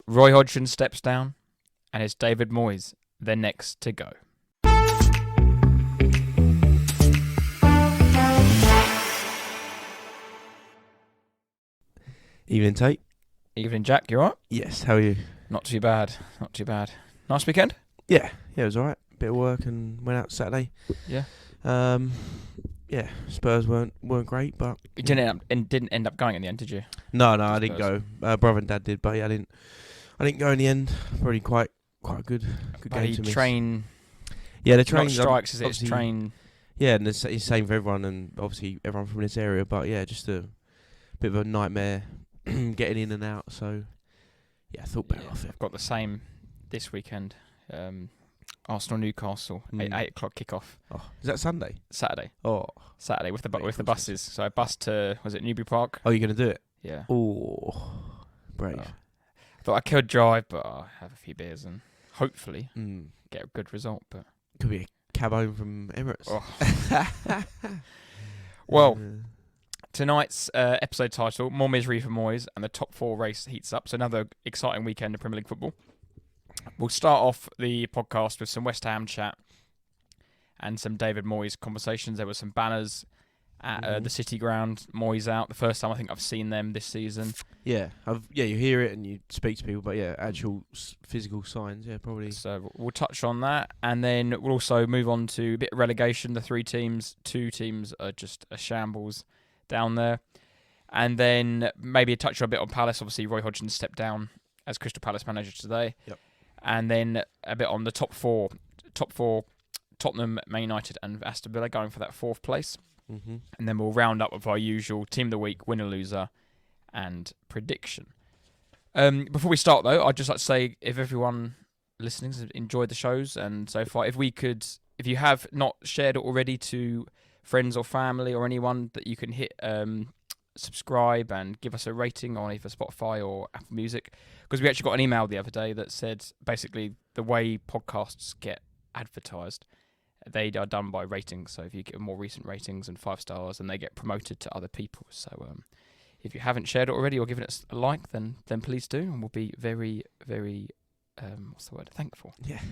Roy Hodgson steps down, and it's David Moyes, the next to go. Evening, Tate. Evening, Jack. You alright? Yes, how are you? Not too bad. Nice weekend? Yeah, it was alright. Bit of work and went out Saturday. Yeah. Yeah, Spurs weren't great, but You didn't end up going in the end, did you? No, I didn't go. Brother and Dad did, but yeah, I didn't go in the end. Probably quite a good game to miss. Train. Yeah, the train strikes. Is it? It's train. Yeah, and it's the same for everyone, and obviously everyone from this area. But yeah, just a bit of a nightmare getting in and out. So yeah, I thought better off it. I've got the same this weekend. Arsenal Newcastle 8 o'clock kickoff. Oh, is that Sunday? Saturday. Oh, Saturday with the buses. So I bussed to Newbury Park. Oh, you're gonna do it? Yeah. Oh, brave. I thought I could drive, but I'll have a few beers and hopefully get a good result. But could be a cab home from Emirates. Oh. Well, tonight's episode title: More Misery for Moyes, and the top 4 race heats up. So another exciting weekend of Premier League football. We'll start off the podcast with some West Ham chat and some David Moyes conversations. There were some banners at the City Ground. Moyes out. The first time I think I've seen them this season. Yeah, you hear it and you speak to people, but yeah, actual physical signs, yeah, probably. So we'll touch on that, and then we'll also move on to a bit of relegation. The 3 teams, 2 teams are just a shambles down there, and then maybe a touch on a bit on Palace. Obviously, Roy Hodgson stepped down as Crystal Palace manager today. Yep. And then a bit on the top four, Tottenham, Man United and Aston Villa going for that 4th place. Mm-hmm. And then we'll round up with our usual Team of the Week, Winner, Loser and Prediction. Before we start though, I'd just like to say if everyone listening has enjoyed the shows and so far, if you have not shared it already to friends or family or anyone, that you can hit subscribe and give us a rating on either Spotify or Apple Music, because we actually got an email the other day that said basically the way podcasts get advertised, they are done by ratings. So if you get more recent ratings and 5 stars, and they get promoted to other people. So if you haven't shared it already or given it a like, then please do, and we'll be very, very thankful. Yeah.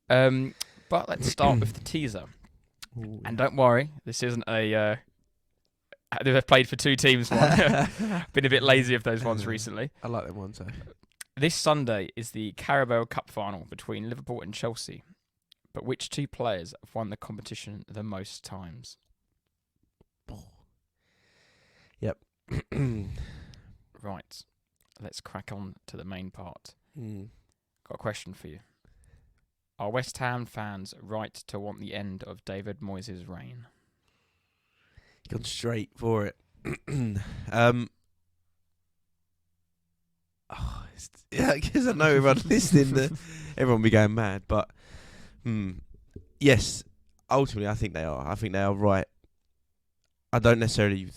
But let's start with the teaser. Ooh. And don't worry, this isn't a they've played for 2 teams one. Been a bit lazy of those ones recently. I like them ones though. This Sunday is the Carabao Cup final between Liverpool and Chelsea. But which 2 players have won the competition the most times? Yep. Right. Let's crack on to the main part. Mm. Got a question for you. Are West Ham fans right to want the end of David Moyes' reign? Gone straight for it. I guess I know everyone listening. Everyone will be going mad, but yes, ultimately I think they are. I think they are right. I don't necessarily.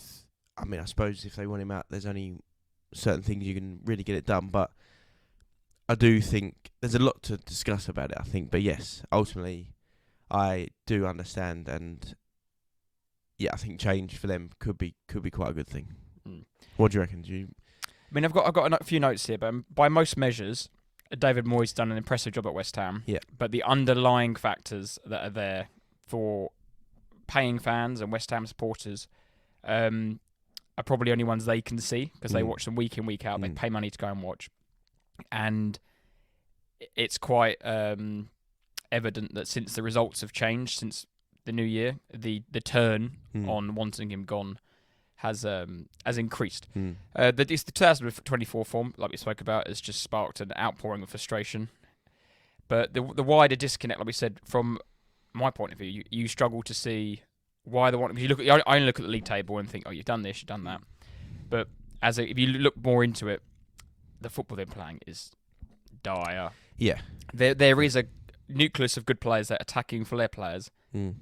I suppose if they want him out, there's only certain things you can really get it done. But I do think there's a lot to discuss about it. I think, but yes, ultimately, I do understand and. Yeah, I think change for them could be quite a good thing. What do you reckon? I've got a few notes here, but by most measures, David Moyes done an impressive job at West Ham. Yeah. But the underlying factors that are there for paying fans and West Ham supporters are probably only ones they can see, because they watch them week in, week out. They pay money to go and watch, and it's quite evident that since the results have changed since the new year, the turn on wanting him gone has increased. The 2024 form, like we spoke about, has just sparked an outpouring of frustration. But the wider disconnect, like we said, from my point of view, you struggle to see why they want. Because I only look at the league table and think, oh, you've done this, you've done that. But if you look more into it, the football they're playing is dire. Yeah, there is a nucleus of good players that are attacking for their players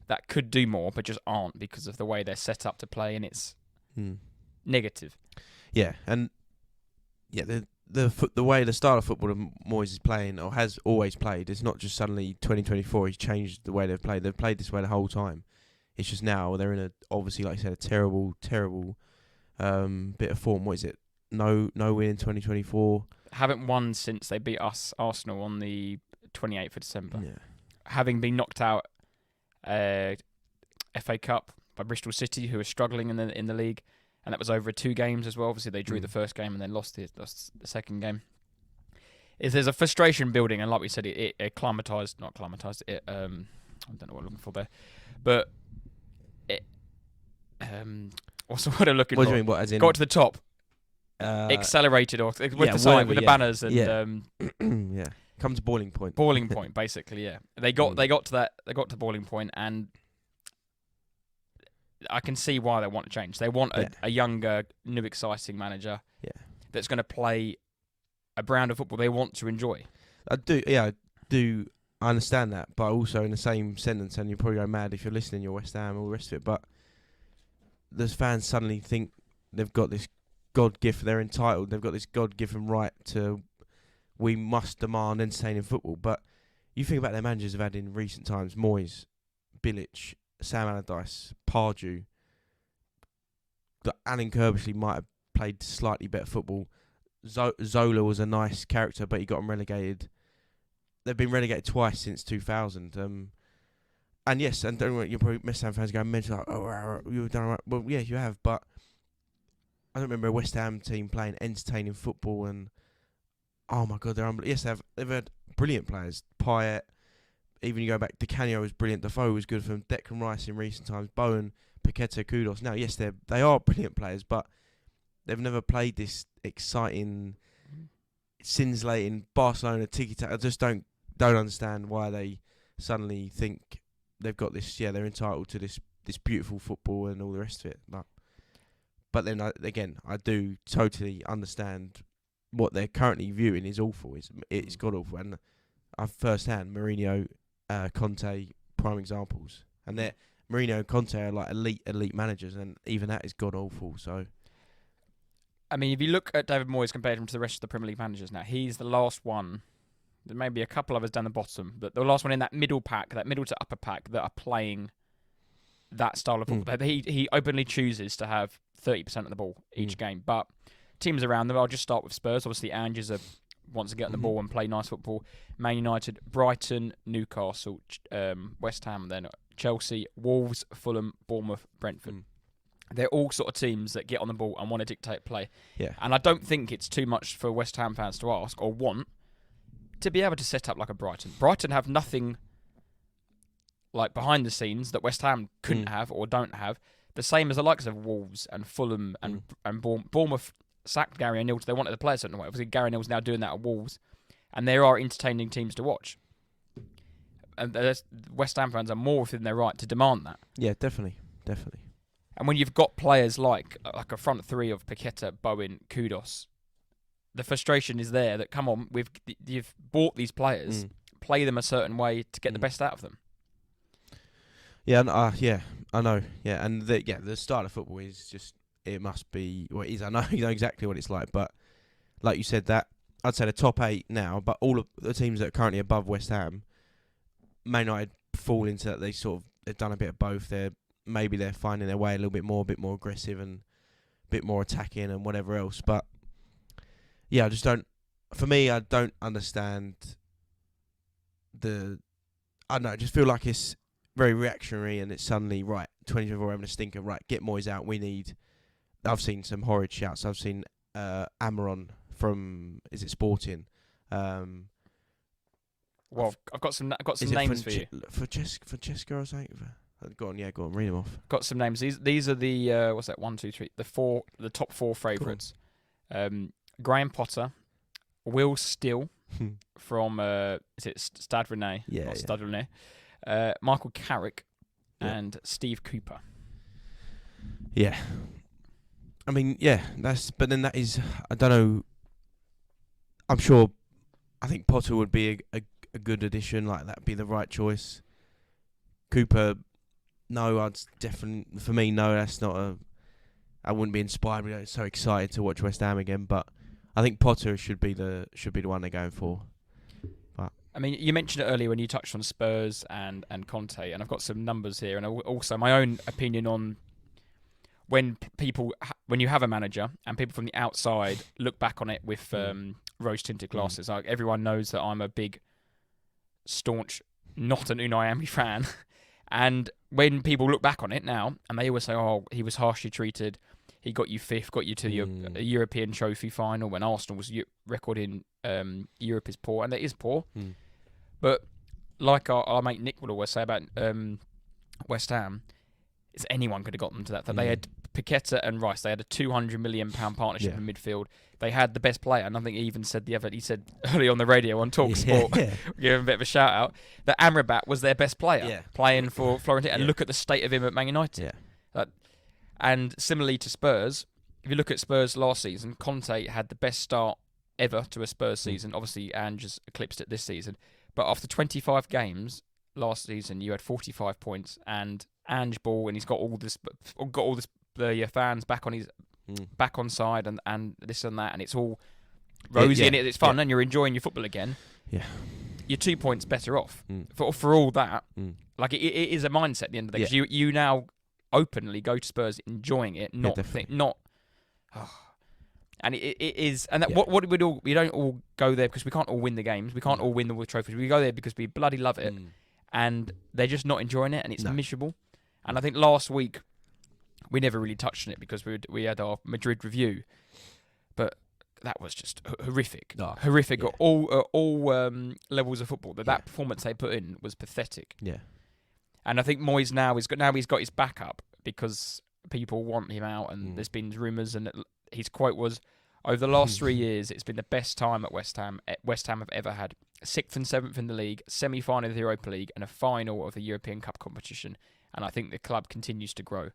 that could do more, but just aren't because of the way they're set up to play, and it's negative. Yeah, and the way the style of football that Moyes is playing or has always played, it's not just suddenly 2024 he's changed the way they've played. They've played this way the whole time. It's just now they're in obviously, like I said, a terrible bit of form. What is it? No win in 2024. Haven't won since they beat us, Arsenal, on the 28th of December. Yeah. Having been knocked out FA Cup by Bristol City, who are struggling in the league, and that was over 2 games as well. Obviously, they drew the first game and then lost the second game. There's a frustration building, and like we said, it I don't know what I'm looking for there, but it what's the word I'm looking for? What do you mean? What, as in got to the top, accelerated, or with the sign, with the banners, and yeah, come to boiling point. Boiling point, basically. Yeah, they got to that. They got to boiling point, and I can see why they want to change. They want a younger, new, exciting manager. Yeah, that's going to play a brand of football they want to enjoy. I do. I understand that, but also in the same sentence, and you probably go mad if you're listening, you're West Ham, all the rest of it. But those fans suddenly think they've got this God gift. They're entitled. They've got this God-given right to. We must demand entertaining football. But you think about their managers have had in recent times: Moyes, Bilic, Sam Allardyce, Pardew. Alan Kirbishley might have played slightly better football. Zola was a nice character, but he got them relegated. They've been relegated twice since 2000. And yes, and don't worry, you're probably West Ham fans going mental. Like, oh, you've done all right. Well, yeah, you have, but I don't remember a West Ham team playing entertaining football. And oh my God, yes, they've had brilliant players. Payet, even you go back, Di Canio was brilliant. Defoe was good for them. Declan Rice in recent times. Bowen, Paqueta, Kudos. Now, yes, they are brilliant players, but they've never played this exciting, scintillating Barcelona tiki-taka. I just don't understand why they suddenly think they've got this. Yeah, they're entitled to this beautiful football and all the rest of it. But then I do totally understand what they're currently viewing is awful. It's god awful, and I've firsthand Mourinho, Conte, prime examples, and Mourinho and Conte are like elite managers, and even that is god awful. So. I mean, if you look at David Moyes compared him to the rest of the Premier League managers now, he's the last one. There may be a couple others down the bottom, but the last one in that middle pack, that middle to upper pack, that are playing that style of football. He openly chooses to have 30% of the ball each game. But teams around them, I'll just start with Spurs. Obviously, Anges wants to get on the ball and play nice football. Man United, Brighton, Newcastle, West Ham, then Chelsea, Wolves, Fulham, Bournemouth, Brentford. They're all sort of teams that get on the ball and want to dictate play. Yeah. And I don't think it's too much for West Ham fans to ask or want to be able to set up like a Brighton. Brighton have nothing like behind the scenes that West Ham couldn't have or don't have. The same as the likes of Wolves and Fulham and Bournemouth sacked Gary O'Neill. They wanted to play a certain way. Obviously, Gary O'Neill's now doing that at Wolves. And there are entertaining teams to watch. And West Ham fans are more within their right to demand that. Yeah, definitely. And when you've got players like a front three of Paqueta, Bowen, Kudos, the frustration is there that, come on, you've bought these players, play them a certain way to get the best out of them. Yeah, I know. Yeah, and the style of football is just, it must be what it is. I know you know exactly what it's like, but like you said, that I'd say the top 8 now, but all of the teams that are currently above West Ham, Man United fall into that. They've done a bit of both. Maybe they're finding their way a bit more aggressive and a bit more attacking and whatever else. But yeah, I don't understand I just feel like it's very reactionary, and it's suddenly, right, 2024 having a stinker, right, get Moyes out. I've seen some horrid shouts. I've seen Amaron from, is it Sporting? Well, I've got some names for you. Francesca or something? Go on, read them off. Got some names. These are the what's that? 1, 2, 3. The top 4 favourites. Graham Potter, Will Still from is it Stade Rennais? Yeah, Stade Rennais. Michael Carrick and Steve Cooper. Yeah. I mean, yeah, but then that is, I don't know. I'm sure. I think Potter would be a good addition. Like, that'd be the right choice. Cooper. No, for me, no, that's not I wouldn't be inspired. I'm so excited to watch West Ham again, but I think Potter should be the one they're going for. But I mean, you mentioned it earlier when you touched on Spurs and Conte, and I've got some numbers here, and also my own opinion on when you have a manager and people from the outside look back on it with rose-tinted glasses, like everyone knows that I'm a big, staunch, not an Unai Emery fan, and when people look back on it now, and they always say, "Oh, he was harshly treated. He got you fifth, got you to the European Trophy final when Arsenal's record in Europe is poor," and it is poor. But like our mate Nick would always say about West Ham, is anyone could have got them to that. They had Paqueta and Rice. They had a £200 million partnership in midfield. They had the best player, and I think he even said he said early on the radio on TalkSport, give him a bit of a shout out, that Amrabat was their best player playing for Florentino. And look at the state of him at Man United. And similarly to Spurs, if you look at Spurs last season, Conte had the best start ever to a Spurs season. Obviously, Ange has eclipsed it this season. But after 25 games last season, you had 45 points, and Ange ball, and he's got all the fans back on his back on side, and this and that, and it's all rosy and it's fun, and you're enjoying your football again. You're 2 points better off for all that. Like it is a mindset at the end of the day. 'Cause you now openly go to Spurs enjoying it, and it is, and that what we don't all go there because we can't all win the games, we can't all win the trophies. We go there because we bloody love it, and they're just not enjoying it, and it's miserable. And I think last week we never really touched on it because we had our Madrid review, but that was just horrific, horrific at all levels of football. That performance they put in was pathetic. And I think Moyes he's got his back up because people want him out, and there's been rumours, and his quote was, "Over the last 3 years, it's been the best time at West Ham have ever had. 6th and 7th in the league, semi-final of the Europa League, and a final of the European Cup competition. And I think the club continues to grow."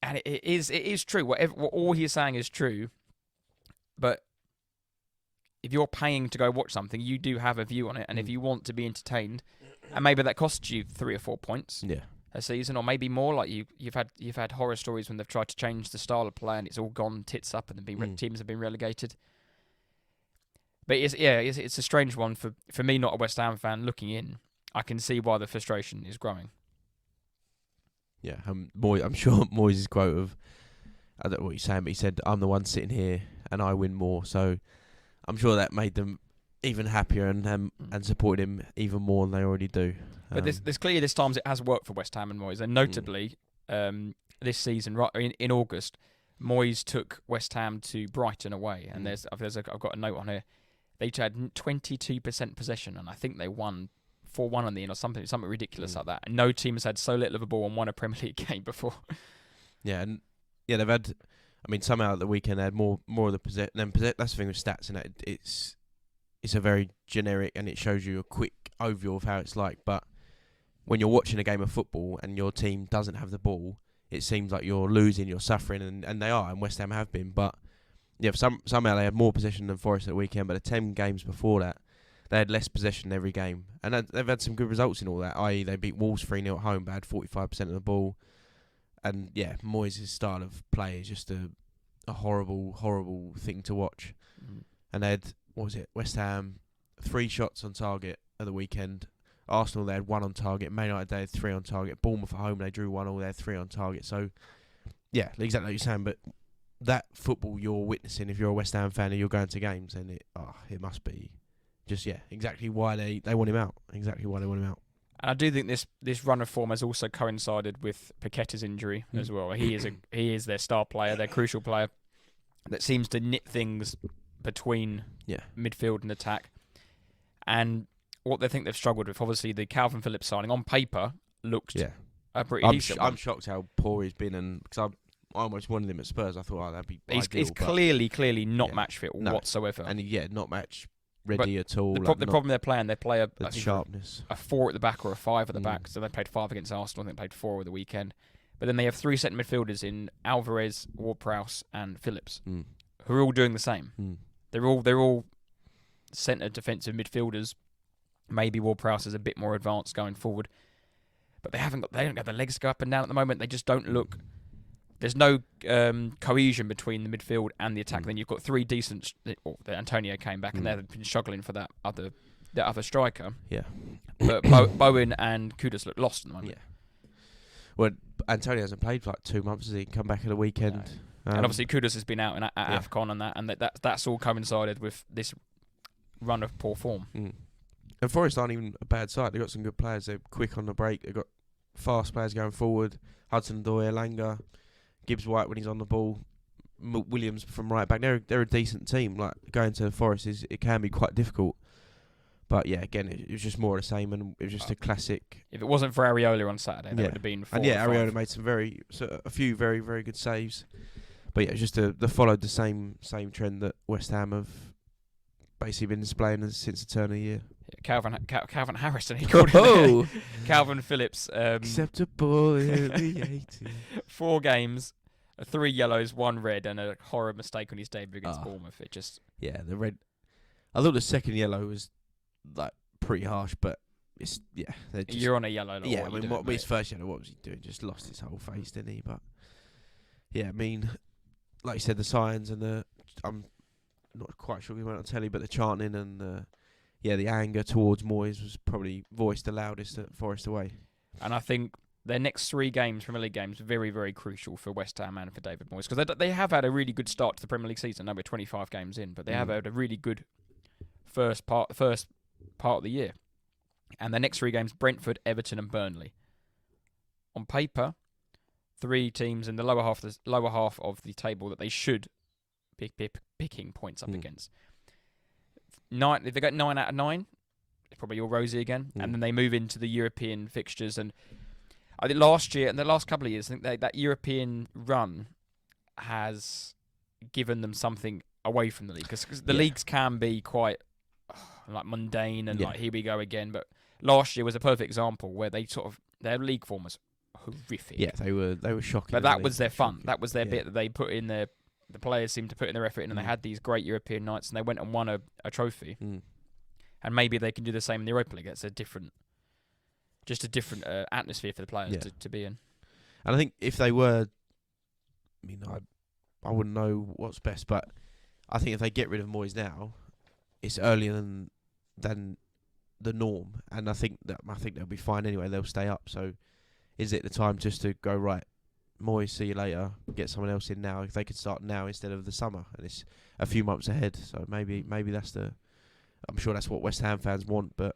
And it is true. What all he's saying is true. But if you're paying to go watch something, you do have a view on it. And if you want to be entertained, and maybe that costs you 3 or 4 points a season, or maybe more. Like you've had horror stories when they've tried to change the style of play and it's all gone tits up, and teams have been relegated. But it's a strange one for me, not a West Ham fan looking in. I can see why the frustration is growing. I'm sure Moyes' quote of, I don't know what he's saying, but he said, "I'm the one sitting here and I win more." So I'm sure that made them even happier and supported him even more than they already do. But there's clearly this times it has worked for West Ham and Moyes, and notably this season, right in August, Moyes took West Ham to Brighton away, and I've got a note on here. They had 22% possession, and I think they won 4-1 on the end or something ridiculous like that. And no team has had so little of a ball and won a Premier League game before. They've had. I mean, somehow at the weekend they had more of the possession. That's the thing with stats, and it's a very generic, and it shows you a quick overview of how it's like. But when you're watching a game of football and your team doesn't have the ball, it seems like you're losing, you're suffering, and they are, and West Ham have been. But somehow they had more possession than Forest at the weekend. But the 10 games before that, they had less possession every game. And they've had some good results in all that, i.e. they beat Wolves 3-0 at home, but had 45% of the ball. And, Moyes' style of play is just a horrible, horrible thing to watch. And they had, West Ham, 3 shots on target at the weekend. Arsenal, they had 1 on target. Man United, they had 3 on target. Bournemouth at home, they drew 1-1, they had 3 on target. So, exactly like you're saying, but that football you're witnessing, if you're a West Ham fan and you're going to games, then it must be just, exactly why they want him out. Exactly why they want him out. And I do think this run of form has also coincided with Paqueta's injury as well. He is their star player, their crucial player that seems to knit things between midfield and attack. And what they think they've struggled with, obviously the Calvin Phillips signing on paper looked a pretty decent. I'm shocked how poor he's been, and because I almost wanted him at Spurs. I thought that'd be ideal. He's clearly not match fit whatsoever, and not match ready at all. The problem they're playing, they play a sharpness, a 4 at the back or a 5 at the back. So they played 5 against Arsenal. I think they played 4 over the weekend. But then they have 3 centre midfielders in Alvarez, Ward-Prowse, and Phillips, who are all doing the same. They're all centre defensive midfielders. Maybe Ward-Prowse is a bit more advanced going forward, but they don't got the legs to go up and down at the moment. They just don't look. There's no cohesion between the midfield and the attack. Then you've got 3 decent. Antonio came back, and they've been struggling for that other striker. Yeah, but Bowen and Kudus look lost at the moment. Yeah. Well, Antonio hasn't played for like 2 months, has he? Come back at the weekend. No. And obviously Kudus has been out at AFCON and that's all coincided with this run of poor form. And Forest aren't even a bad side. They've got some good players. They're quick on the break. They've got fast players going forward. Hudson-Odoi, Elanga, Gibbs-White when he's on the ball, Williams from right back. They're a decent team. Like going to Forest it can be quite difficult. But yeah, again, it was just more of the same, and it was just a classic. If it wasn't for Areola on Saturday, that would have been 4 and Areola made a few very, very good saves. But yeah, just they followed the same trend that West Ham have basically been displaying since the turn of the year. Yeah, Calvin Harrison, he called it. Calvin Phillips. Acceptable in the 80s. 4 games, 3 yellows, 1 red, and a horror mistake on his debut against Bournemouth. It just the red. I thought the second yellow was like pretty harsh, but it's you're on a yellow. Yeah, I mean, his first yellow, what was he doing? Just lost his whole face, didn't he? But yeah, I mean, like you said, the signs and I'm not quite sure we went on telly, but the chanting and the anger towards Moyes was probably voiced the loudest at Forest away. And I think their next 3 games, Premier League games, very, very crucial for West Ham and for David Moyes, because they have had a really good start to the Premier League season. Now we're 25 games in, but they have had a really good first part of the year. And the next 3 games: Brentford, Everton, and Burnley. On paper, 3 teams in the lower half of the table that they should be picking points up against. If they get 9 out of 9, it's probably all rosy again. And then they move into the European fixtures. And I think last year and the last couple of years, I think that European run has given them something away from the league, because the leagues can be quite like mundane and like here we go again. But last year was a perfect example where they their league form was horrific. Yeah, they were shocking. But that was their fun. That was their bit that they put in there. The players seemed to put in their effort in, and they had these great European nights, and they went and won a trophy. And maybe they can do the same in the Europa League. It's a different atmosphere for the players to be in. And I think if they were, I mean, I wouldn't know what's best, but I think if they get rid of Moyes now, it's earlier than the norm, and I think they'll be fine anyway. They'll stay up. So, is it the time just to go right? Moyes, see you later. Get someone else in now. If they could start now instead of the summer, and it's a few months ahead, so maybe that's I'm sure that's what West Ham fans want. But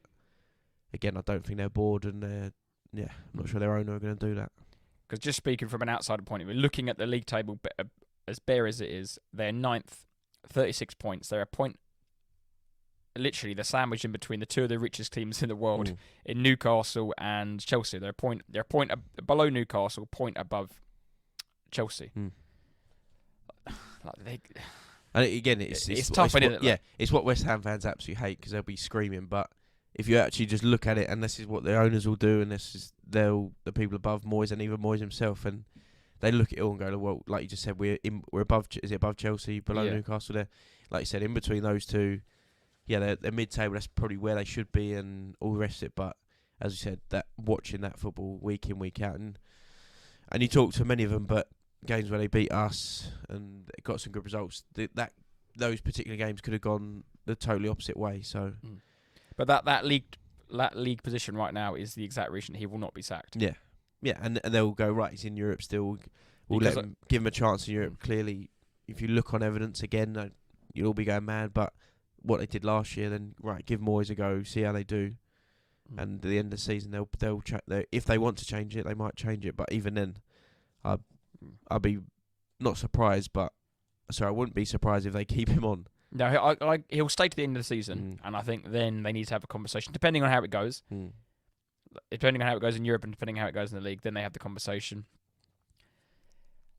again, I don't think they're bored, and I'm not sure their owner are going to do that. Because just speaking from an outsider point of view, looking at the league table, as bare as it is, they're 9th, 36 points. They're a point. Literally, they're sandwiched in between the 2 of the richest teams in the world, in Newcastle and Chelsea. They're a point below Newcastle, point above Chelsea. And again, it's tough, isn't it? Yeah, it's what West Ham fans absolutely hate, because they'll be screaming. But if you actually just look at it, and this is what their owners will do, and this is the people above Moyes and even Moyes himself, and they look at it all and go, well, like you just said, we're above. Is it above Chelsea, below Newcastle? There, like you said, in between those two. Yeah, they're mid-table. That's probably where they should be, and all the rest of it. But as you said, that watching that football week in, week out, and you talk to many of them, but games where they beat us and got some good results, those particular games could have gone the totally opposite way. So, but that league position right now is the exact reason he will not be sacked. Yeah, and they'll go right. He's in Europe still. We'll give him a chance in Europe. Clearly, if you look on evidence again, you'll all be going mad, but what they did last year, then give Moyes a go, see how they do, and at the end of the season they'll if they want to change it, they might change it. But even then, I'll be not surprised, but I wouldn't be surprised if they keep him on. No, he'll stay to the end of the season, and I think then they need to have a conversation, depending on how it goes. Depending on how it goes in Europe and depending on how it goes in the league, then they have the conversation.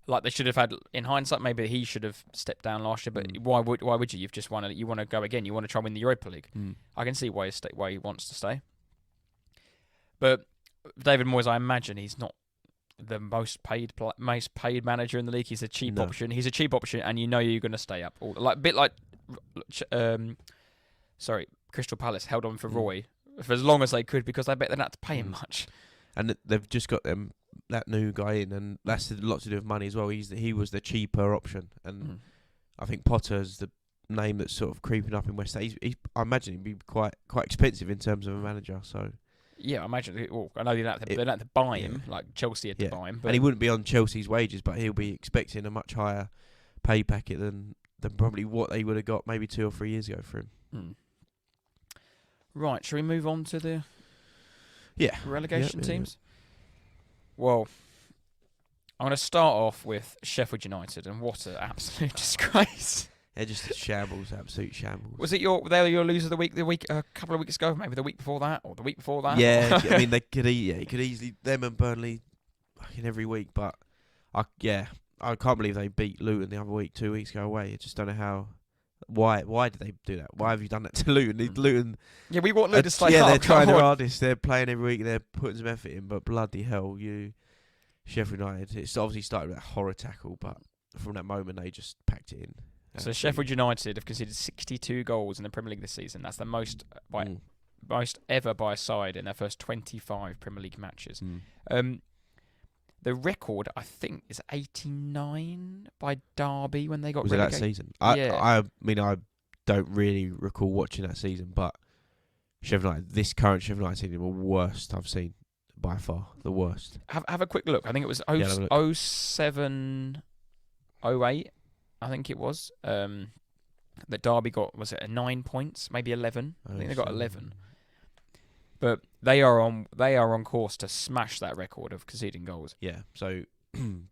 Like they should have had, in hindsight, maybe he should have stepped down last year. But why would you? You've just you want to go again. You want to try and win the Europa League. I can see why he wants to stay. But David Moyes, I imagine he's not the most paid manager in the league. He's a cheap option. He's a cheap option, and you know you're going to stay up. Crystal Palace held on for Roy for as long as they could, because I bet they didn't have to pay him much. And they've just got that new guy in, and that's a lot to do with money as well. He was the cheaper option, and I think Potter's the name that's sort of creeping up in West Ham. I imagine he'd be quite expensive in terms of a manager. So Yeah, I imagine. Well, I know they don't have to buy him like Chelsea had to buy him, but and he wouldn't be on Chelsea's wages, but he'll be expecting a much higher pay packet than probably what they would have got maybe 2 or 3 years ago for him. Right, shall we move on to the relegation teams? Well, I'm going to start off with Sheffield United, and what an absolute disgrace. They're just a shambles, absolute shambles. Was it your loser of the week a couple of weeks ago, maybe the week before that, or the week before that? Yeah, I mean, they could easily, them and Burnley fucking every week, but I can't believe they beat Luton the other week 2 weeks ago away. I just don't know how. Why did they do that? Why have you done that to Luton? Luton. Yeah, we want Luton to stay up. Yeah, they're trying their hardest. They're playing every week. They're putting some effort in, but bloody hell, Sheffield United. It's obviously started with that horror tackle, but from that moment they just packed it in. So Sheffield United have conceded 62 goals in the Premier League this season. That's the most ever by a side in their first 25 Premier League matches. The record, I think, is 89 by Derby when they got relegated. Was it that season? I mean, I don't really recall watching that season, but Sheffield United, this current Sheffield United team, were worst I've seen by far. The worst. Have a quick look. I think it was 07, 08. I think it was. That Derby got, was it 9 points, maybe 11? I think they got 11. But they are on course to smash that record of conceding goals. Yeah. So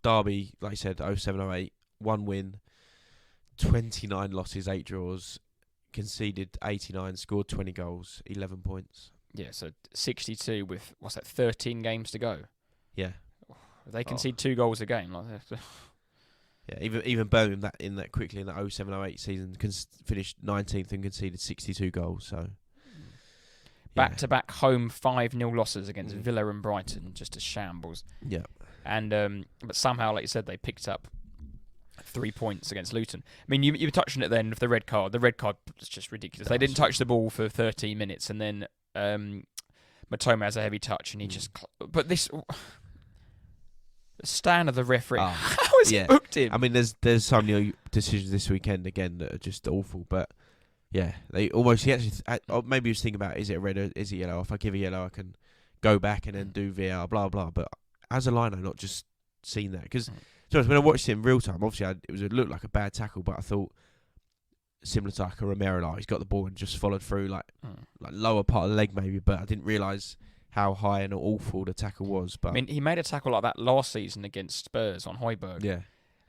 Derby, like I said, 07-08, 1 win, 29 losses, 8 draws, conceded 89, scored 20 goals, 11 points. Yeah, so 62 with 13 games to go. Yeah. They concede 2 goals a game. Yeah, even Birmingham in that quickly in the 07-08 season finished 19th and conceded 62 goals. So back-to-back home 5-0 losses against Villa and Brighton, just a shambles. Yeah, and but somehow, like you said, they picked up 3 points against Luton. I mean, you were touching it then with the red card. The red card was just ridiculous. They didn't touch the ball for 13 minutes, and then Matoma has a heavy touch, and he just. But this. Stand of the referee. How has he booked him? I mean, there's some decisions this weekend again that are just awful. But yeah, he actually maybe he was thinking about, is it red or is it yellow? If I give a yellow, I can go back and then do VAR, blah blah. But as a liner, not just seen that, because when I watched it in real time, obviously it looked like a bad tackle, but I thought similar to like a Romero, he's got the ball and just followed through like lower part of the leg maybe, but I didn't realise how high and awful the tackle was. But I mean, he made a tackle like that last season against Spurs on Højbjerg. Yeah.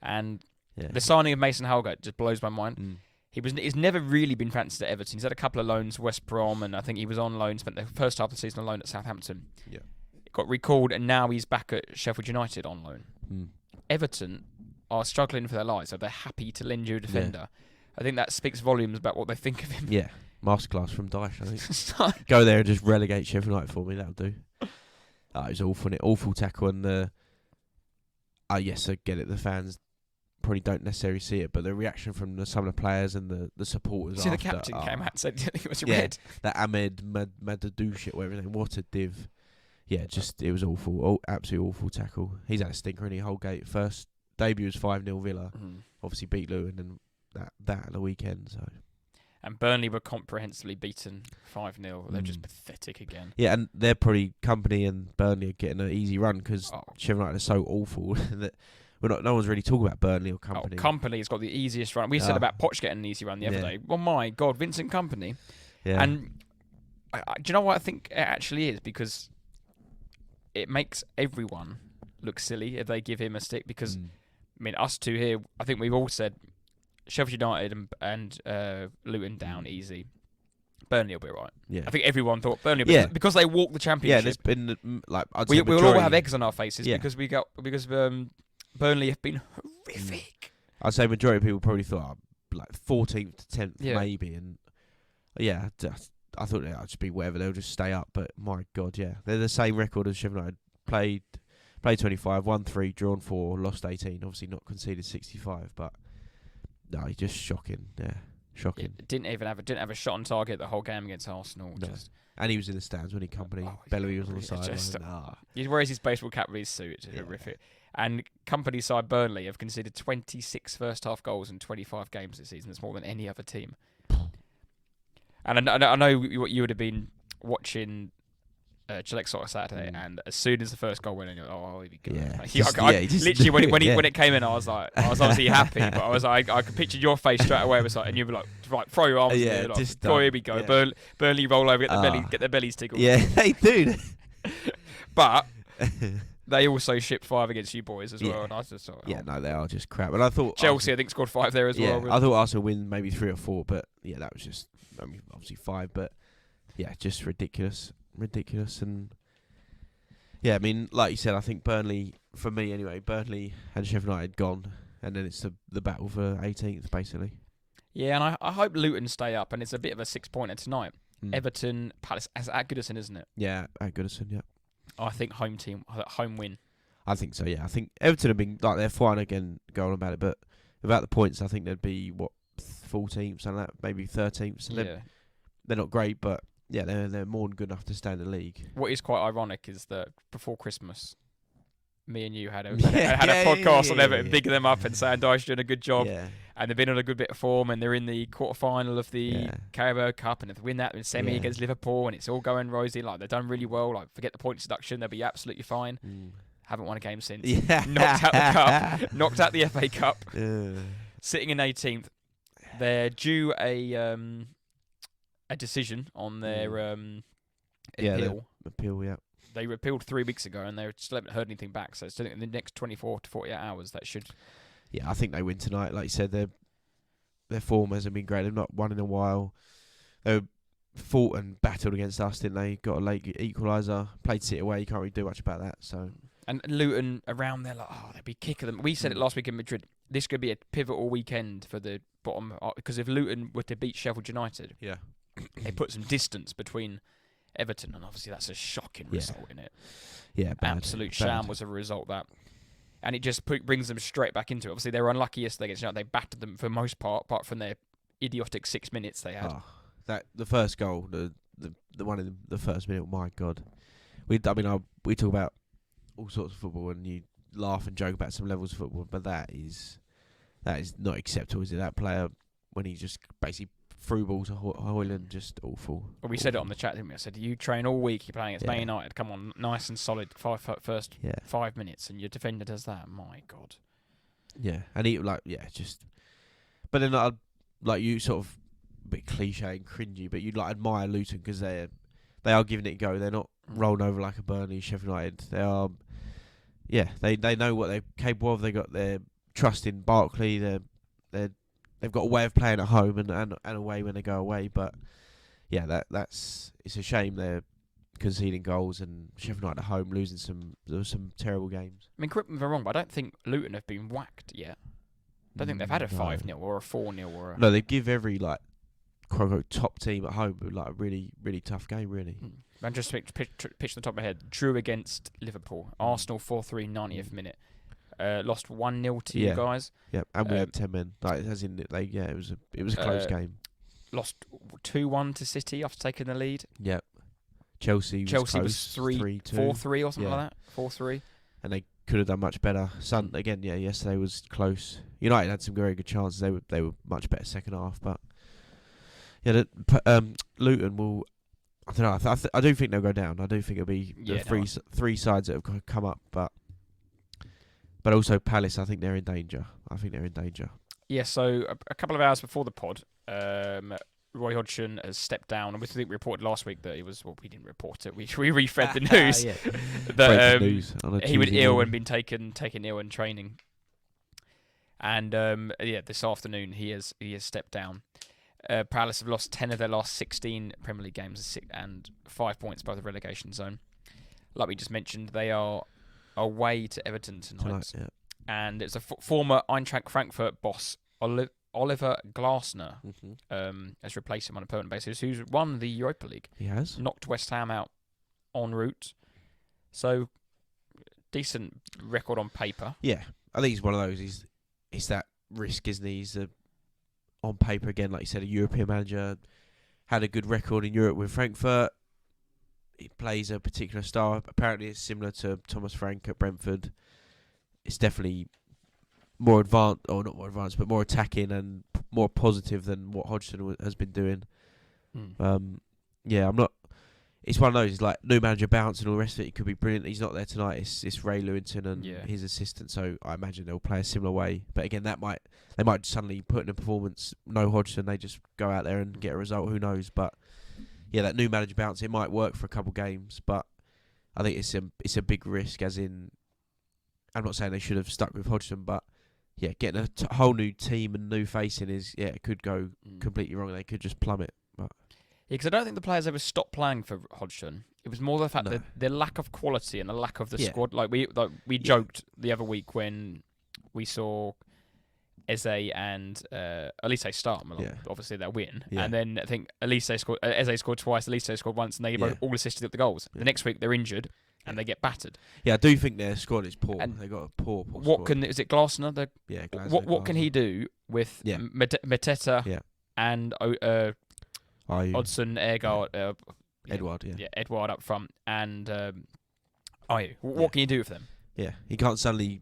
And the signing of Mason Holgate just blows my mind. He's never really been fancied at Everton. He's had a couple of loans, West Brom, and I think he was on loan, spent the first half of the season on loan at Southampton. Yeah. Got recalled, and now he's back at Sheffield United on loan. Everton are struggling for their lives, so they're happy to lend you a defender. Yeah. I think that speaks volumes about what they think of him. Yeah. Masterclass from Dyche, I think. Go there and just relegate Sheffield United for me, that'll do. It was awful, innit? Awful tackle, and yes, I get it, the fans probably don't necessarily see it, but the reaction from some of the players and the supporters the captain came out and said it was red. That Ahmed Madadou shit, whatever his name, what a div. Yeah, it was awful, absolutely awful tackle. He's had a stinker, and Holgate. First debut was 5-0 Villa, obviously beat Luton, and that at the weekend, so... And Burnley were comprehensively beaten 5-0. They're just pathetic again. Yeah, and they're probably Company and Burnley are getting an easy run because Sheffield United are so awful that no one's really talking about Burnley or Company. Company's got the easiest run. We said about Poch getting an easy run the other day. Well, my God, Vincent Company. Yeah. And do you know what I think it actually is? Because it makes everyone look silly if they give him a stick. Because, I mean, us two here, I think we've all said Sheffield United and Luton down easy. Burnley will be right. Yeah. I think everyone thought Burnley will be because they walked the championship. Yeah, there's been we'll all have eggs on our faces because Burnley have been horrific. I'd say majority of people probably thought like 14th to 10th maybe, and I thought they'd just be whatever, they'll just stay up. But my God, they're the same record as Sheffield United. Played 25, won 3, drawn 4, lost 18. Obviously not conceded 65, but. No, just shocking. Yeah, shocking. Yeah, didn't have a shot on target the whole game against Arsenal. No. And he was in the stands when he Company. Bellamy was on the side. He wears his baseball cap with his suit. It's horrific. And Company side Burnley have conceded 26 first half goals in 25 games this season. That's more than any other team. And I know what you would have been watching Gillette Soccer Saturday, and as soon as the first goal went in, you're like, oh, here we go. Yeah. Literally when it came in, I was obviously happy, but I could picture your face straight away. It was like, and you'd be like, right, throw your arms in there, like, here we go. Yeah. Burnley roll over, get their bellies tickled. Yeah, they do. But they also shipped 5 against you boys as well, and I just thought, no, they are just crap. And I thought Chelsea, I think, scored 5 there as well. Really. I thought Arsenal win maybe 3 or 4, but yeah, that was just obviously 5, but yeah, just ridiculous, and yeah, I mean, like you said, I think Burnley, for me anyway, Burnley and Sheffield United gone, and then it's the battle for 18th basically. Yeah, and I hope Luton stay up, and it's a bit of a 6-pointer tonight. Everton, Palace, at Goodison, isn't it? Yeah, at Goodison, yeah. I think home win. I think so, yeah. I think Everton have been, like, they're fine again going about it, but without the points, I think they'd be, 14th, something like that, maybe 13th. So they're not great, but yeah, they're more than good enough to stay in the league. What is quite ironic is that before Christmas, me and you had a podcast on Everton, bigging them up and saying Dyche doing a good job, and they've been on a good bit of form, and they're in the quarter-final of the Carabao Cup, and if they win that in semi against Liverpool, and it's all going rosy, like they've done really well, like forget the points deduction, they'll be absolutely fine. Haven't won a game since. Knocked out the cup, knocked out the FA Cup, sitting in 18th. They're due a decision on their appeal. They appealed 3 weeks ago, and they still haven't heard anything back. So still in the next 24 to 48 hours, that should. Yeah, I think they win tonight. Like you said, their form hasn't been great. They've not won in a while. They fought and battled against us, didn't they? Got a late equaliser. Played City away. You can't really do much about that. So. And Luton around there, like, they'd be kicking them. We said it last week in Madrid. This could be a pivotal weekend for the bottom, because if Luton were to beat Sheffield United, they put some distance between Everton, and obviously that's a shocking result in it. Yeah, bad, absolute sham was a result that, and it just brings them straight back into it. Obviously, they were unlucky yesterday against United. They battered them for the most part, apart from their idiotic 6 minutes they had. The first goal, the one in the first minute. My God, we talk about all sorts of football, and you laugh and joke about some levels of football, but that is not acceptable, is it? That player, when he just basically through balls to Højlund, just awful. Well, we said it on the chat, didn't we? I said, you train all week, you're playing against Man United, come on, nice and solid first 5 minutes, and your defender does that. My God. Yeah, and he just. But then like you sort of a bit cliche and cringy, but you'd admire Luton because they are giving it a go. They're not rolling over like a Burnley, Sheffield United. They are. Yeah, they know what they're capable of. They got their trust in Barkley. They've got a way of playing at home and away when they go away. But yeah, it's a shame they're conceding goals, and Sheffield United at home losing some terrible games. I mean, correct me if I'm wrong, but I don't think Luton have been whacked yet. I don't think they've had a 5-0 or a 4-0 or a... No, they give every quote unquote top team at home a really, really tough game, really. And just pitch the top of my head. Drew against Liverpool. Arsenal 4-3, 90th minute. Lost 1-0 to you guys. Yeah, and we had 10 men. It was a close game. Lost 2-1 to City after taking the lead. Yeah. Chelsea was 4-3 or something like that. 4-3. And they could have done much better. Yesterday was close. United had some very good chances. They were much better second half, but Luton will. I don't know. I do think they'll go down. I do think it'll be the three sides that have come up, but also Palace. I think they're in danger. Yeah. So a couple of hours before the pod, Roy Hodgson has stepped down, and we think we reported last week that he was. Well, we didn't report it. We refed the news that he was ill and been taken ill in training. And this afternoon he has stepped down. Palace have lost 10 of their last 16 Premier League games and 5 points by the relegation zone. Like we just mentioned, they are away to Everton tonight. And it's a former Eintracht Frankfurt boss, Oliver Glasner, has replaced him on a permanent basis, who's won the Europa League. He has. Knocked West Ham out en route. So, decent record on paper. Yeah, I think he's one of those. He's that risk, isn't he? He's on paper, again, like you said, a European manager, had a good record in Europe with Frankfurt. He plays a particular style. Apparently, it's similar to Thomas Frank at Brentford. It's definitely more advanced, or not more advanced, but more attacking and more positive than what Hodgson has been doing. I'm not. it's one of those. It's like new manager bounce and all the rest of it. It could be brilliant. He's not there tonight. It's Ray Lewington and his assistant. So I imagine they'll play a similar way. But again, they might suddenly put in a performance. No Hodgson, they just go out there and get a result. Who knows? But yeah, that new manager bounce, it might work for a couple games. But I think it's a big risk. As in, I'm not saying they should have stuck with Hodgson, but yeah, getting a whole new team and new face in it could go completely wrong. They could just plummet. But yeah, because I don't think the players ever stopped playing for Hodgson. It was more the fact that the lack of quality and the lack of the squad. Like we joked the other week when we saw Eze and Elise start. Obviously they'll win, and then I think Eze scored twice, Elise scored once, and they both all assisted the goals. The next week they're injured. And they get battered. Yeah, I do think their squad is poor. They got a poor squad. Is it Glasner? Glasner. What can he do with Mateta and Odson, Edgard, Edward, Edward up front, and Ayew? What can you do with them? Yeah, he can't suddenly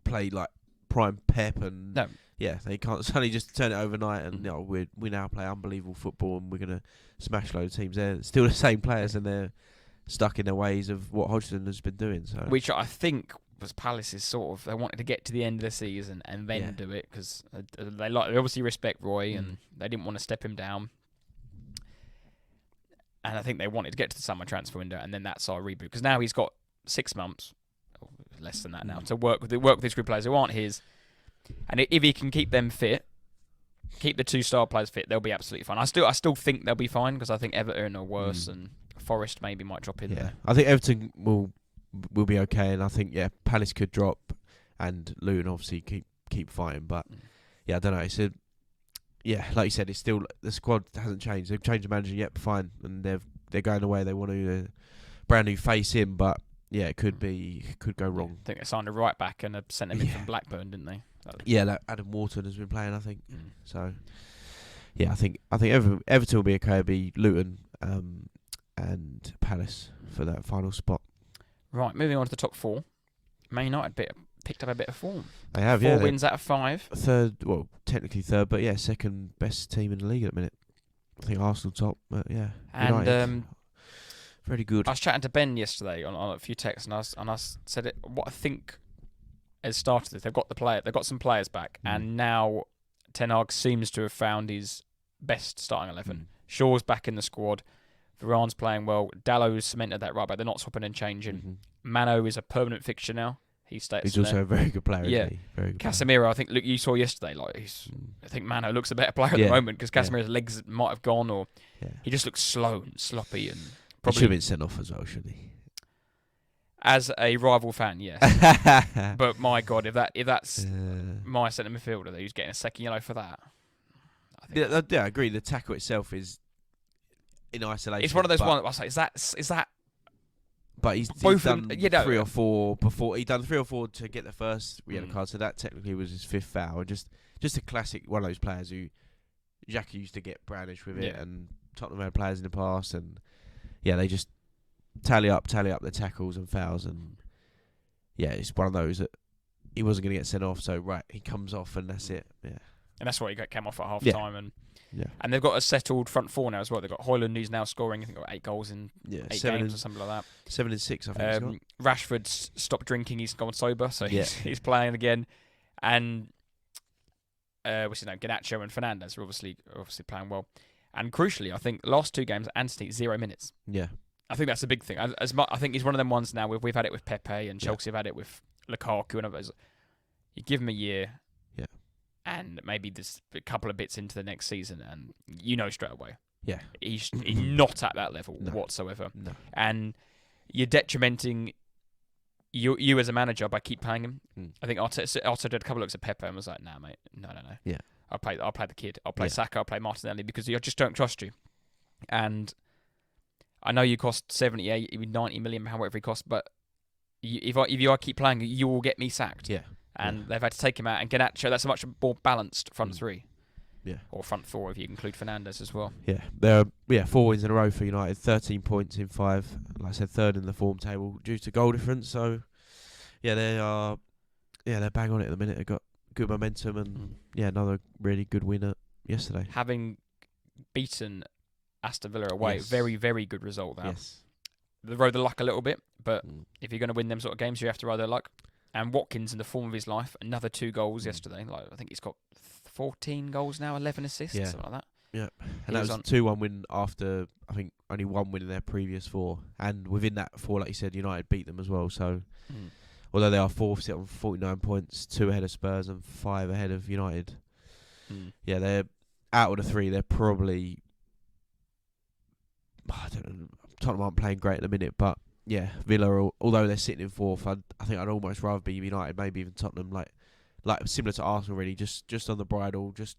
play like prime Pep and they can't suddenly just turn it overnight and we now play unbelievable football and we're gonna smash loads of teams. They're still the same players and they're stuck in their ways of what Hodgson has been doing. So, which I think was Palace's sort of, they wanted to get to the end of the season and then do it because they obviously respect Roy and they didn't want to step him down. And I think they wanted to get to the summer transfer window and then that's our reboot because now he's got 6 months, or less than that now, to work with these group players who aren't his. And if he can keep them fit, keep the 2 star players fit, they'll be absolutely fine. I still think they'll be fine because I think Everton are worse and Forest maybe might drop in there. I think Everton will be okay, and I think Palace could drop, and Luton obviously keep fighting. But I don't know. It's like you said, it's still the squad hasn't changed. They've changed the manager yet, fine, and they're going away. They want to brand new face in, but it could go wrong. I think they signed a right back and sent him in from Blackburn, didn't they? That Adam Wharton has been playing, I think. So I think Everton will be okay. It'll be Luton. And Palace for that final spot. Right, moving on to the top 4. Man United picked up a bit of form. They have, 4 wins out of 5. Technically third, but second best team in the league at the minute. I think Arsenal top, but And United, very good. I was chatting to Ben yesterday on a few texts, and I said what I think has started this. They've got some players back, and now Ten Hag seems to have found his best starting 11. Shaw's back in the squad. Varane's playing well. Dallow's cemented that right back. They're not swapping and changing. Mano is a permanent fixture now. He's also a very good player. Yeah. Isn't he? Very good Casemiro, player. I think you saw yesterday. I think Mano looks a better player at the moment because Casemiro's legs might have gone, or he just looks slow and sloppy and probably he should have been sent off as well, shouldn't he? As a rival fan, yes. But my God, if that's my centre midfielder who's getting a second yellow for that, I think I agree. The tackle itself is in isolation. It's one of those ones. I was like, is that? But he's done 3 or 4 before. He done 3 or 4 to get the first yellow card. So that technically was his 5th foul. Just a classic one of those players who Xhaka used to get brownish with it, and Tottenham had players in the past, and they just tally up the tackles and fouls, and it's one of those that he wasn't going to get sent off. So he comes off, and that's it. Yeah, and that's why he came off at half time, and they've got a settled front 4 now as well. They've got Højlund, who's now scoring, I think, 8 goals in 8 games or something like that. 7 and 6, I think. Rashford's stopped drinking; he's gone sober, so he's playing again. And what's his name? Garnacho and Fernandes are obviously playing well. And crucially, I think last 2 games, Antony 0 minutes. Yeah, I think that's a big thing. I think he's one of them ones now. We've had it with Pepe and Chelsea have had it with Lukaku and others. You give him a year. And maybe there's a couple of bits into the next season, and straight away. Yeah. He's not at that level whatsoever. No. And you're detrimenting you as a manager by keep playing him. I think Arteta did a couple of looks at Pepe and was like, nah, mate, no. Yeah. I'll play the kid. I'll play Saka, I'll play Martinelli because I just don't trust you. And I know you cost 70, 80, 90 million, whatever he costs, but if I keep playing, you will get me sacked. Yeah. And they've had to take him out. And Garnacho, that's a much more balanced front 3. Yeah. Or front 4 if you include Fernandes as well. Yeah. There are 4 wins in a row for United, 13 points in 5. Like I said, 3rd in the form table due to goal difference. So, they're bang on it at the minute. They've got good momentum and, another really good winner yesterday. Having beaten Aston Villa away. Yes. Very, very good result that. Yes. They rode the luck a little bit, but if you're going to win them sort of games, you have to ride their luck. And Watkins, in the form of his life, another 2 goals yesterday. Like I think he's got 14 goals now, 11 assists, something like that. Yeah, and that was a 2-1 win after, I think, only 1 win in their previous 4. And within that 4, like you said, United beat them as well. So, although they are 4th, sit on 49 points, 2 ahead of Spurs and 5 ahead of United. Yeah, they're out of the 3. They're probably, I don't know, Tottenham aren't playing great at the minute, but yeah, Villa, although they're sitting in 4th, I think I'd almost rather be United, maybe even Tottenham, like similar to Arsenal, really, just on the bridle, just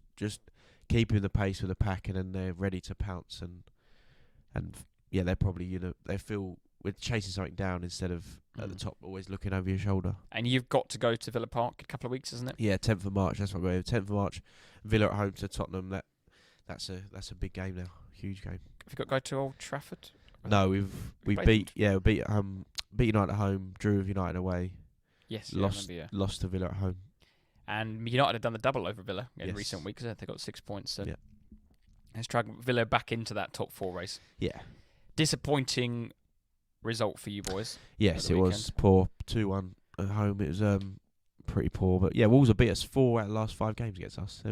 keeping the pace with the pack, and then they're ready to pounce, and yeah, they're probably, they feel we're chasing something down instead of at the top, always looking over your shoulder. And you've got to go to Villa Park in a couple of weeks, isn't it? Yeah, 10th of March. That's what we're 10th of March. Villa at home to Tottenham. That's a big game now, huge game. Have you got to go to Old Trafford? No, we beat United at home, drew with United away. Yes, lost to Villa at home. And United have done the double over Villa in recent weeks. They got 6 points. So let's drag Villa back into that top 4 race. Yeah. Disappointing result for you boys. Yes, it was poor. 2-1 at home. It was pretty poor. But yeah, Wolves have beat us 4 out of the last 5 games against us.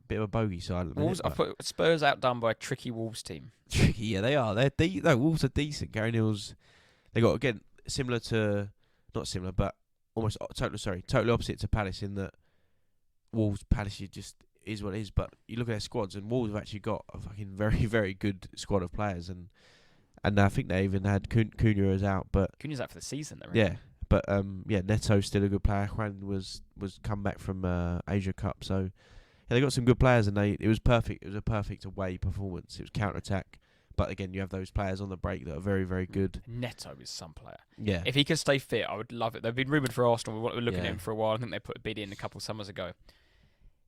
Bit of a bogey side. I put Spurs outdone by a tricky Wolves team. Tricky, yeah, they are. Wolves are decent. Gary Neville's. They got, again, similar to, not similar, but almost totally opposite to Palace in that Palace just is what it is. But you look at their squads, and Wolves have actually got a fucking very, very good squad of players, and I think they even had Cunha is out, but Cunha's out for the season, though. Yeah, but Neto's still a good player. Juan was come back from Asia Cup, so yeah, they got some good players, and it was perfect. It was a perfect away performance. It was counter attack. But again, you have those players on the break that are very, very good. Neto is some player. Yeah. If he can stay fit, I would love it. They've been rumoured for Arsenal. We're looking at him for a while. I think they put a bid in a couple of summers ago.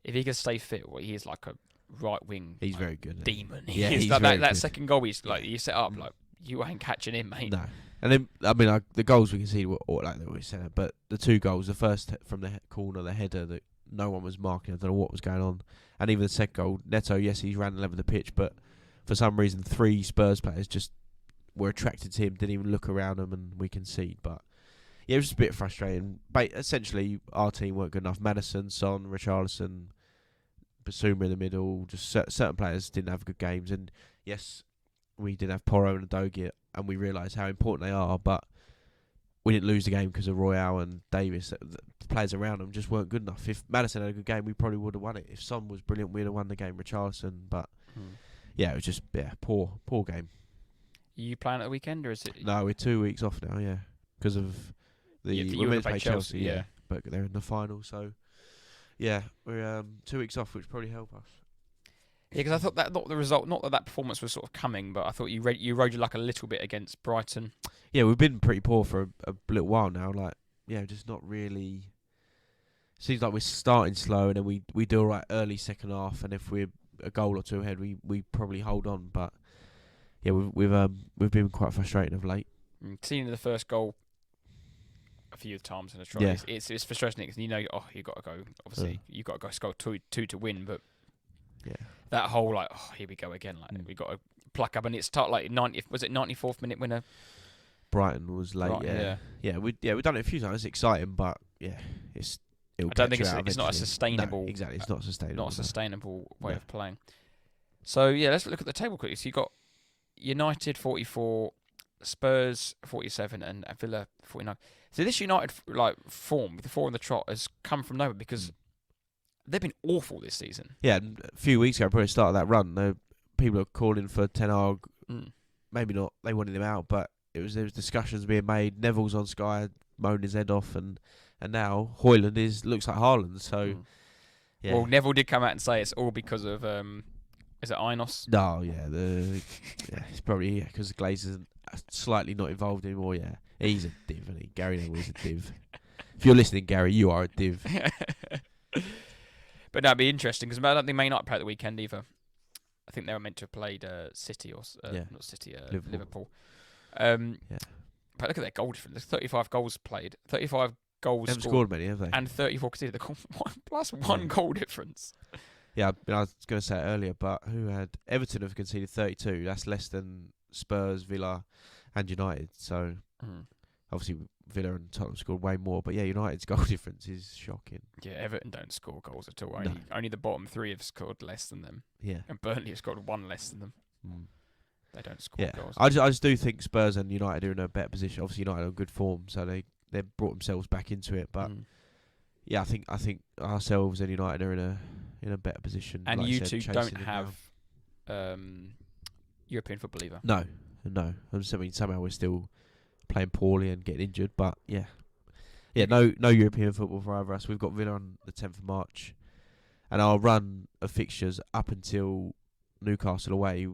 If he can stay fit, he is like a right wing. He's very good. Demon. Yeah, he's like that second goal. He's like you set up you ain't catching him, mate. No. And then the goals we conceded were like we said, but the 2 goals, the first from the corner, the header that no one was marking. I don't know what was going on, and even the second goal, Neto. Yes, he ran the level of the pitch, but for some reason, 3 Spurs players just were attracted to him, didn't even look around them, and we concede. But yeah, it was just a bit frustrating. But essentially, our team weren't good enough. Maddison, Son, Richarlison, Basuma in the middle. Just certain players didn't have good games. And yes, we did have Porro and Adogia, and we realised how important they are. But we didn't lose the game because of Royale and Davis. The players around them just weren't good enough. If Maddison had a good game, we probably would have won it. If Son was brilliant, we'd have won the game. Richarlison, but. Yeah, it was just poor game. Are you playing at the weekend, or is it? No, we're 2 weeks off now. Yeah, because of we're meant to play Chelsea. Yeah, but they're in the final, so yeah, we're 2 weeks off, which probably help us. Yeah, because I thought that not the result, not that performance was sort of coming, but I thought you rode your luck a little bit against Brighton. Yeah, we've been pretty poor for a little while now. Like, yeah, just not really. Seems like we're starting slow, and then we do all right early second half, and if we're a goal or 2 ahead, we probably hold on. But yeah, we've been quite frustrating of late. Seeing the first goal a few times in a try, it's frustrating because you got to go. Obviously, you got to go score two to win. But that whole here we go again. We got to pluck up, and it's like 90. Was it 94th minute winner? Brighton was late. We've done it a few times. It's exciting, but I don't think it's not a sustainable. No, exactly, it's not sustainable. Not a sustainable way of playing. So yeah, let's look at the table quickly. So you got United 44, Spurs 47, and Villa 49. So this United form with the 4 on the trot has come from nowhere because they've been awful this season. Yeah, and a few weeks ago, probably started that run. People are calling for Ten Hag. Maybe not. They wanted him out, but there was discussions being made. Neville's on Sky moaning his head off, and now Højlund looks like Haaland. So, yeah. Well, Neville did come out and say it's all because of is it Inos? No, it's probably because Glazer's slightly not involved anymore. Yeah, he's a div, isn't he? Gary Neville's a div. If you're listening, Gary, you are a div. But that'd be interesting because I don't think Man United play at the weekend either. I think they were meant to have played City or not City, Liverpool. But look at their goal difference. There's 35 goals played, 35 goals scored many, have they? And 34 conceded. Plus one goal difference. Yeah, I was going to say it earlier, but who had Everton have conceded 32? That's less than Spurs, Villa, and United. So obviously Villa and Tottenham scored way more, but yeah, United's goal difference is shocking. Yeah, Everton don't score goals at all. No. Only the bottom three have scored less than them. Yeah, And Burnley have scored one less than them. They don't score yeah. goals. I just do think Spurs and United are in a better position. Obviously, United are in good form, so they've brought themselves back into it. But yeah, I think ourselves and United are in a better position. And like you said, two don't have European football either. No. I mean, somehow we're still playing poorly and getting injured, but yeah, no European football for either of us. We've got Villa on the 10th of March, and our run of fixtures up until Newcastle away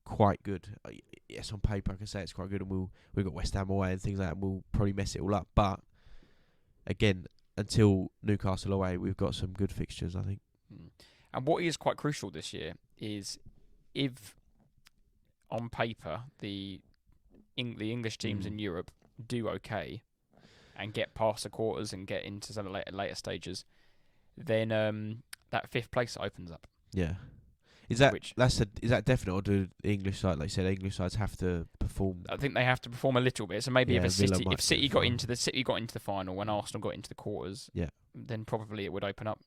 quite good. Yes, on paper I can say it's quite good, and we've got West Ham away and things like that. And we'll probably mess it all up, but again, until Newcastle away, we've got some good fixtures, I think. And what is quite crucial this year is if on paper the English teams in Europe do okay and get past the quarters and get into some later stages, then that fifth place opens up. Yeah. Is that definite, or do the English side, like you said, English sides have to perform? I think they have to perform a little bit. So maybe if City got into the final when Arsenal got into the quarters, then probably it would open up.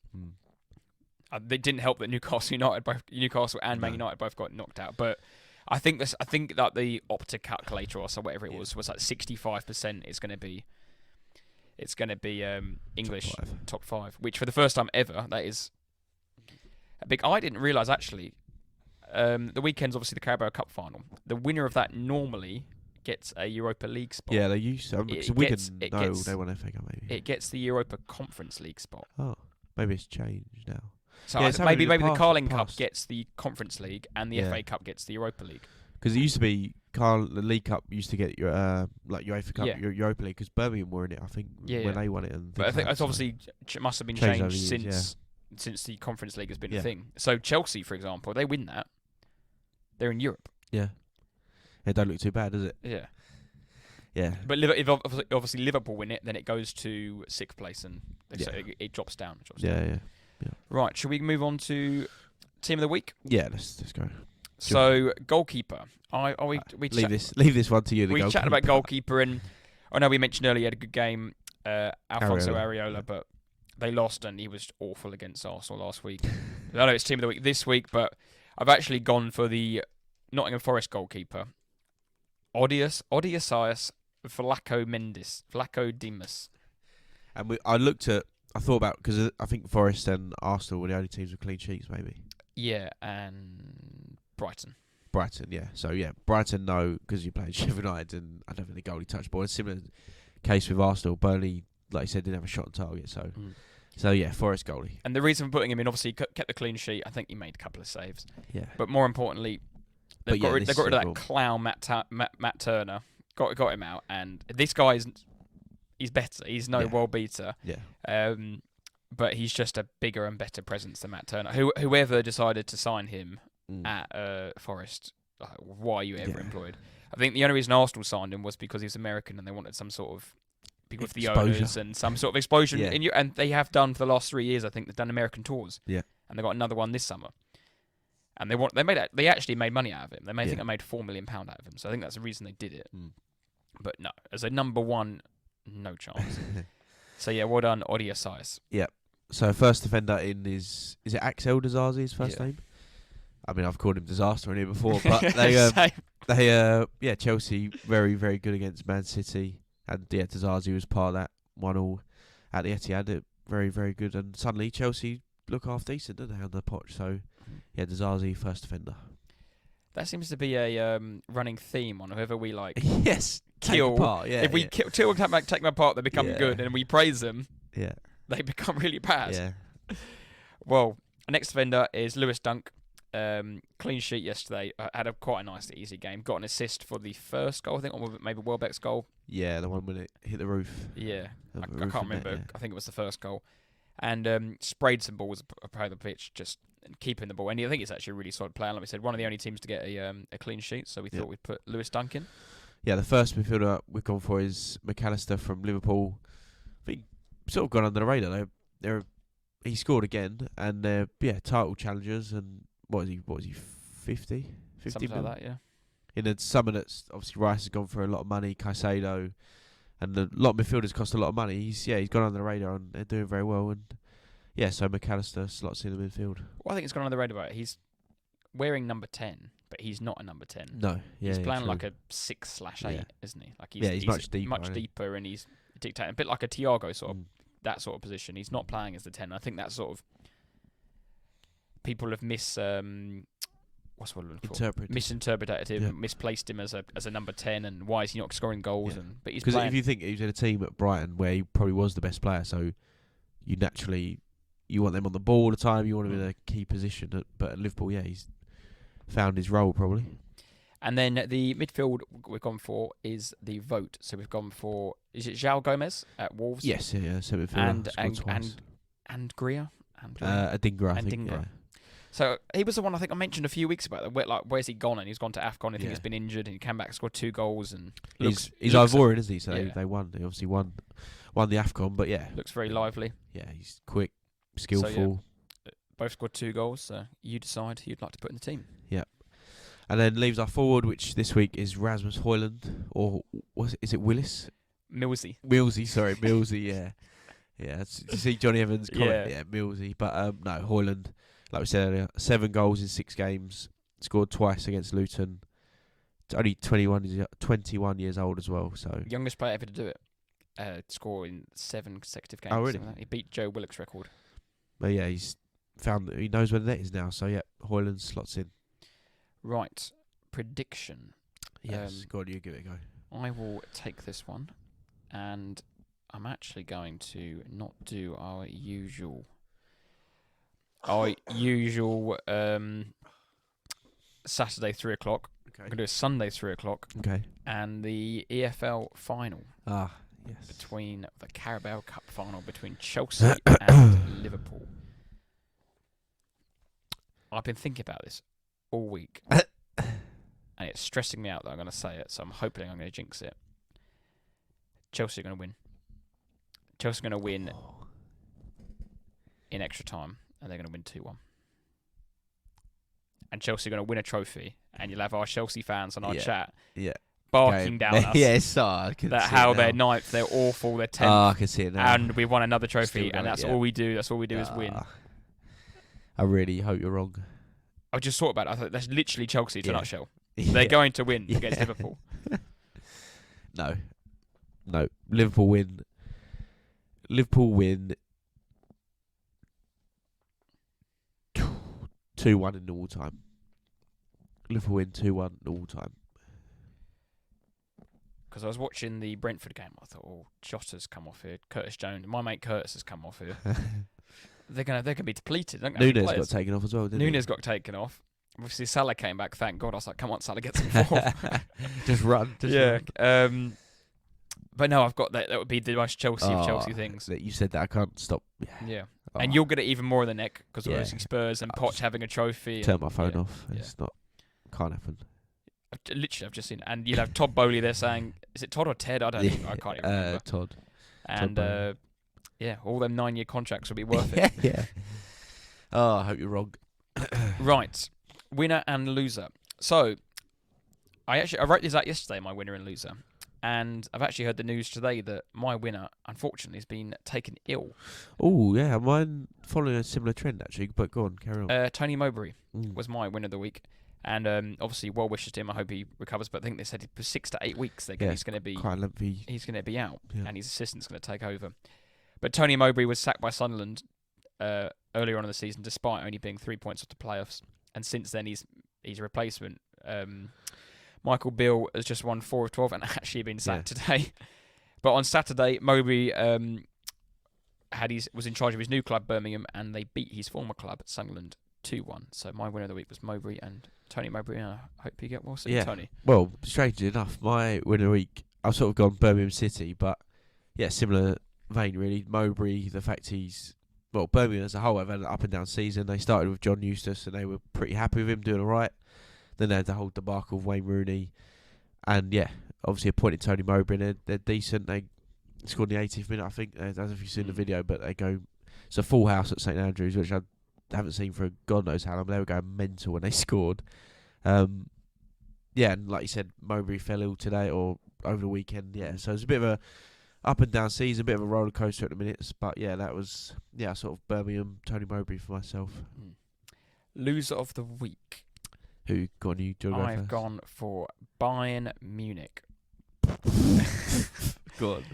It didn't help that Newcastle and Man United both got knocked out, but I think that the Opta calculator or so whatever it was like 65%. It's going to be English top five, which for the first time ever, that is a big. I didn't realise actually. The weekend's obviously the Carabao Cup final. The winner of that normally gets a Europa League spot. Yeah, they used to. They won FA Cup maybe. It gets the Europa Conference League spot. Oh, maybe it's changed now. So maybe the Carling Cup gets the Conference League and the FA Cup gets the Europa League. Because it used to be the League Cup used to get your like UEFA Cup, Europa League, because Birmingham were in it, I think, when they won it. But I think that's obviously must have been changed since the Conference League has been a thing. So Chelsea, for example, they win that, they're in Europe. Yeah, it don't look too bad, does it? Yeah. Yeah. But if obviously Liverpool win it, then it goes to 6th place and it drops down. Yeah. Right, should we move on to Team of the Week? Yeah, let's go. So, goalkeeper. Leave this one to you. We chatted about goalkeeper, and I know we mentioned earlier he had a good game, Alfonso Areola, but they lost, and he was awful against Arsenal last week. I know it's Team of the Week this week, but I've actually gone for the Nottingham Forest goalkeeper, Odiasias Vlaco Dimas. And I thought about, because I think Forest and Arsenal were the only teams with clean sheets, maybe. Yeah, and Brighton, yeah. So, yeah, Brighton, no, because you played Sheffield United, and I don't think the goalie touched ball. A similar case with Arsenal. Burnley, like you said, didn't have a shot on target, so yeah, Forest goalie. And the reason for putting him in, obviously, he kept the clean sheet. I think he made a couple of saves. Yeah. But more importantly, they got rid of that clown, Matt Turner. Got him out, and this guy he's better. He's no world beater. Yeah. But he's just a bigger and better presence than Matt Turner. Whoever decided to sign him at Forest, why are you ever employed? I think the only reason Arsenal signed him was because he was American and they wanted some sort of people with the owners and some sort of exposure. And they have done for the last 3 years. I think they've done American tours. Yeah. And they got another one this summer. And they actually made money out of him. I think they made £4 million out of him. So I think that's the reason they did it. But no, as a number one, no chance. So yeah, well done, Odiasias. Yeah. So first defender in is it Axel Dizazi's first name? I mean, I've called him Disaster in here before, but Chelsea very, very good against Man City, and Dizazi was part of that 1-1 at the Etihad. Very, very good, and suddenly Chelsea look half decent, don't they, on the potch? So yeah, Dizazi first defender. That seems to be a running theme on whoever we like. Yes, kill. Apart, yeah, if we take them apart, they become good, and we praise them. Yeah. They become really bad. Yeah. Well, next defender is Lewis Dunk. Clean sheet yesterday. Had quite a nice, easy game. Got an assist for the first goal, I think, or maybe Welbeck's goal. Yeah, the one when it hit the roof. Yeah, I can't remember. I think it was the first goal. And sprayed some balls around the pitch, just keeping the ball. And I think it's actually a really solid player. Like we said, one of the only teams to get a clean sheet, so we thought we'd put Lewis Dunk in. Yeah, the first midfielder we've gone for is McAllister from Liverpool. I think sort of gone under the radar. They're he scored again, and they're title challengers. And what is he 50 Something mil? like that, yeah. In a summer that's obviously Rice has gone for a lot of money, Caicedo, and a lot of midfielders cost a lot of money. He's gone under the radar, and they're doing very well. And so McAllister slots in the midfield. Well, I think it's gone under the radar. He's wearing number 10, but he's not a number 10. No, he's playing true. like a 6/8, isn't he? Like he's much deeper. Much deeper, and he's dictating a bit like a Thiago sort of that sort of position. He's not playing as the 10. I think that's sort of people have misinterpreted him, misplaced him as a number 10, and why is he not scoring goals? Yeah. But he's because if you think he was in a team at Brighton where he probably was the best player, so you naturally want them on the ball all the time. You want him in a key position. But at Liverpool, he's found his role probably. And then the midfield we've gone for is the vote. So we've gone for, is it João Gomez at Wolves? Yes, so midfielder. And Greer? Adingra, I think. Yeah. So he was the one I think I mentioned a few weeks ago. Like, where's he gone? And he's gone to AFCON. I think he's been injured, and he came back, scored 2 goals, and he's Ivorian, isn't he? So they won. They obviously won the AFCON, but looks very lively. Yeah, he's quick, skillful. So, both scored 2 goals. So you decide who you'd like to put in the team. Yeah. And then leaves our forward, which this week is Rasmus Højlund, or is it Willis? Millsy, sorry, Millsy, yeah. Yeah, you see Johnny Evans' comment? Yeah, Millsy. But no, Højlund, like we said earlier, 7 goals in 6 games, scored twice against Luton. Only 21 years old as well. So youngest player ever to do it, score in 7 consecutive games. Oh, really? He beat Joe Willock's record. But yeah, he's found that he knows where the net is now. So yeah, Højlund slots in. Right, prediction. Yes, go on, you give it a go. I will take this one, and I'm actually going to not do our usual Saturday 3 o'clock. Okay. I'm going to do a Sunday 3 o'clock. Okay. And the EFL final. Ah, yes. Between the Carabao Cup final between Chelsea and Liverpool. I've been thinking about this all week, and it's stressing me out that I'm going to say it, so I'm hoping I'm going to jinx it. Chelsea are going to win. Chelsea are going to win in extra time, and they're going to win 2-1. And Chelsea are going to win a trophy, and you'll have our Chelsea fans on our chat barking down us. Yes, I can that see how it they're now. 9th, they're awful, they're 10th. Oh, I can see it now. And we won another trophy, and that's all we do. That's all we do is win. I really hope you're wrong. I just thought about it. I thought that's literally Chelsea to nutshell. They're going to win against Liverpool. No. Liverpool win. 2-1 in normal time. Liverpool win 2-1 normal time. Because I was watching the Brentford game, I thought, oh, Jota's come off here. Curtis Jones, my mate Curtis has come off here. They're gonna be depleted. Nunes got taken off as well, didn't he? Nunes got taken off. Obviously, Salah came back. Thank God. I was like, come on, Salah, get some form. Just run. Run. But no, I've got that. That would be the most Chelsea of Chelsea things. That you said that I can't stop. Yeah. And you'll get it even more in the neck because obviously Spurs and Poch having a trophy. Turn my phone off. It's not. Can't happen. I've just seen it. And you'll have Todd Bowley there saying, is it Todd or Ted? I can't even remember. Todd. And all them 9-year contracts will be worth it. Yeah. Oh, I hope you're wrong. Right. Winner and loser. So, I wrote this out yesterday, my winner and loser. And I've actually heard the news today that my winner, unfortunately, has been taken ill. Oh, yeah. Mine following a similar trend, actually. But go on, carry on. Tony Mowbray was my winner of the week. And obviously, well wishes to him. I hope he recovers. But I think they said for 6 to 8 weeks, he's going to be quite lengthy. He's going to be out, and his assistant's going to take over. But Tony Mowbray was sacked by Sunderland earlier on in the season, despite only being 3 points off the playoffs. And since then, his replacement, Michael Beale, has just won 4 of 12 and actually been sacked today. But on Saturday, Mowbray was in charge of his new club, Birmingham, and they beat his former club, Sunderland, 2-1. So my winner of the week was Mowbray and Tony Mowbray. And I hope you get well soon, Tony. Well, strangely enough, my winner of the week, I've sort of gone Birmingham City, but similar vein really. Mowbray, the fact Birmingham as a whole have had an up and down season. They started with John Eustace and they were pretty happy with him doing all right. Then they had the whole debacle of Wayne Rooney, and obviously appointed Tony Mowbray. And they're decent. They scored in the 80th minute, I think. I don't know if you've seen the video, but they go It's a full house at St Andrews, which I haven't seen for God knows how long. They were going mental when they scored. Yeah, and like you said, Mowbray fell ill today or over the weekend. Yeah, so it's a bit of a up and down season, a bit of a roller coaster at the minutes. But yeah, that was sort of Birmingham, Tony Mowbray for myself. Loser of the week. Who gone? You do I've first? gone for Bayern Munich. Go on.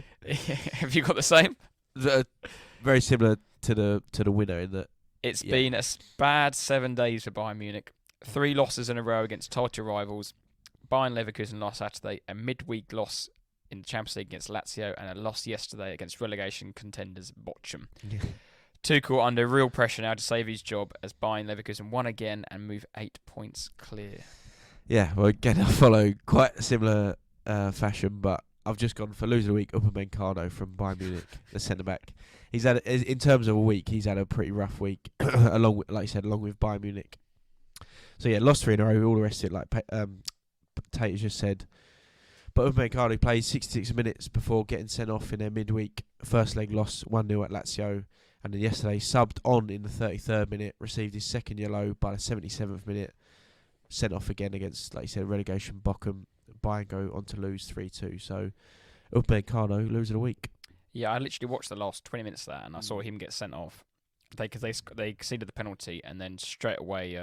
Have you got the same? Very similar to the winner in that. It's been a bad 7 days for Bayern Munich. 3 losses in a row against title rivals. Bayern Leverkusen last Saturday, a midweek loss in the Champions League against Lazio, and a loss yesterday against relegation contenders Bochum. Yeah. Tuchel under real pressure now to save his job as Bayern Leverkusen won again and move 8 points clear. Yeah, well, again, I follow quite a similar fashion, but I've just gone for loser of the week, Upamecano from Bayern Munich, the centre-back. He's had, in terms of a week, he's had a pretty rough week, along with Bayern Munich. So yeah, lost 3 in a row, all the rest of it, like Tate just said. But Upamecano played 66 minutes before getting sent off in their midweek first leg loss, 1-0 at Lazio. And then yesterday, subbed on in the 33rd minute, received his second yellow by the 77th minute, sent off again against, like you said, relegation Bochum. Bayern go on to lose 3-2. So Upamecano, loser of the week. Yeah, I literally watched the last 20 minutes of that, and I saw him get sent off. Because they conceded the penalty, and then straight away,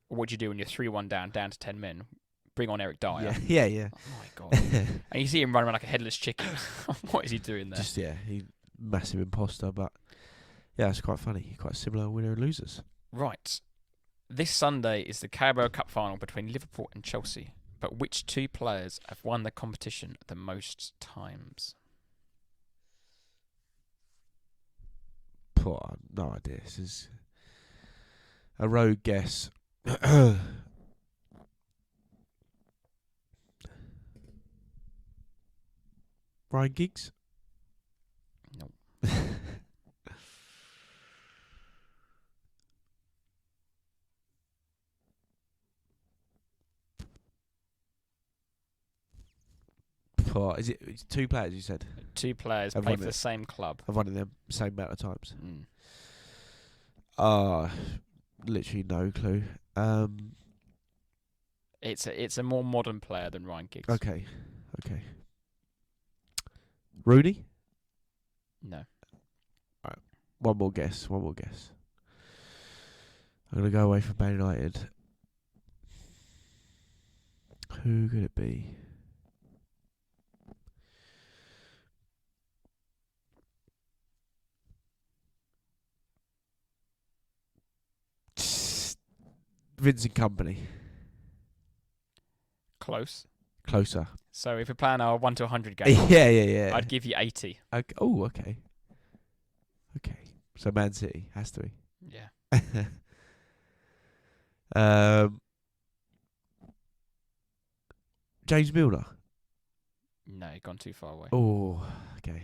what do you do when you're 3-1 down to 10 men? Bring on Eric Dyer. Yeah. Oh my God. And you see him run around like a headless chicken. What is he doing there? He's massive imposter, but yeah, it's quite funny. Quite similar winner and losers. Right. This Sunday is the Carabao Cup final between Liverpool and Chelsea. But which 2 players have won the competition the most times? No idea. This is a rogue guess. Ryan Giggs? No. Is it 2 players you said? 2 players play for the same club. I've won it the same amount of times. Mm. Literally no clue. It's a more modern player than Ryan Giggs. Okay. Rooney? No. Alright. One more guess. I'm going to go away from Man United. Who could it be? Vincent Kompany. Closer. So if we're playing our 1 to 100 game, yeah. I'd give you 80. Okay. So Man City has to be. Yeah. James Milner. No, you've gone too far away. Oh, okay.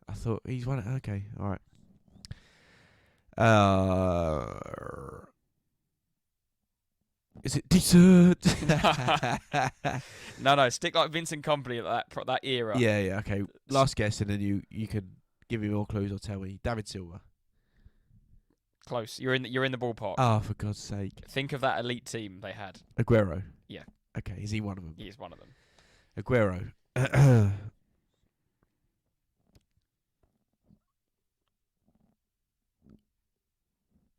I thought he's won it. Okay, all right. Is it decent? No, stick like Vincent Kompany at that era. Yeah, okay. Last guess, and then you can give me more clues or tell me. David Silva. Close. You're in the ballpark. Oh, for God's sake. Think of that elite team they had. Aguero. Yeah. Okay, is he one of them? He is one of them. Aguero.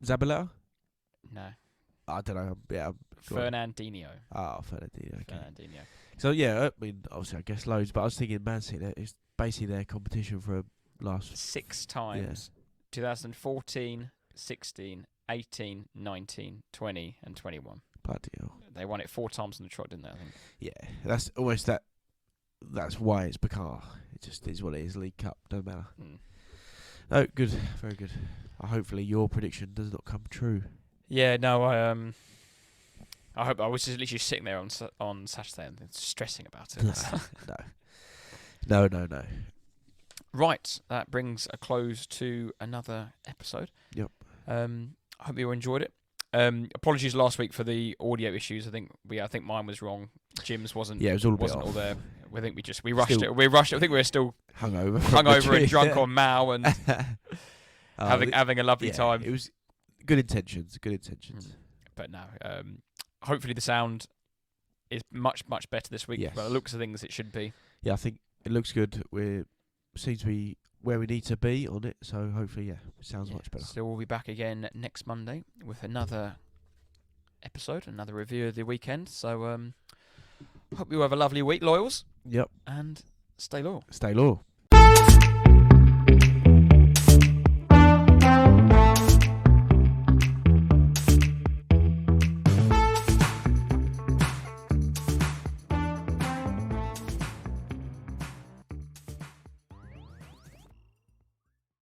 Zabaleta? No. I don't know. Yeah. Fernandinho. Oh, Fernandinho. Okay. Fernandinho. So yeah, I mean, obviously, I guess loads, but I was thinking Man City. It's basically their competition for a last 6 times. Yeah. 2014, 16, 18, 19, 20, and 21. Bloody hell. They won it 4 times in the trot, didn't they? I think. Yeah, that's almost that. That's why it's Bakar. It just is what it is. League Cup, don't matter. Oh, good, very good. Hopefully, your prediction does not come true. Yeah, no, I hope I was just literally sitting there on Saturday and stressing about it. No. Right, that brings a close to another episode. Yep. I hope you enjoyed it. Apologies last week for the audio issues. I think mine was wrong. Jim's wasn't. Yeah, it was all wasn't off. all there. I think we rushed it. We rushed it. I think we were still hungover and drunk on Mao and having a lovely time. It was good intentions. Good intentions. But no, hopefully the sound is much better this week. Yes. By the looks of things, it should be. Yeah, I think it looks good. We seem to be where we need to be on it. So hopefully, it sounds much better. So we'll be back again next Monday with another episode, another review of the weekend. So hope you have a lovely week, loyals. Yep. And stay loyal. Stay loyal.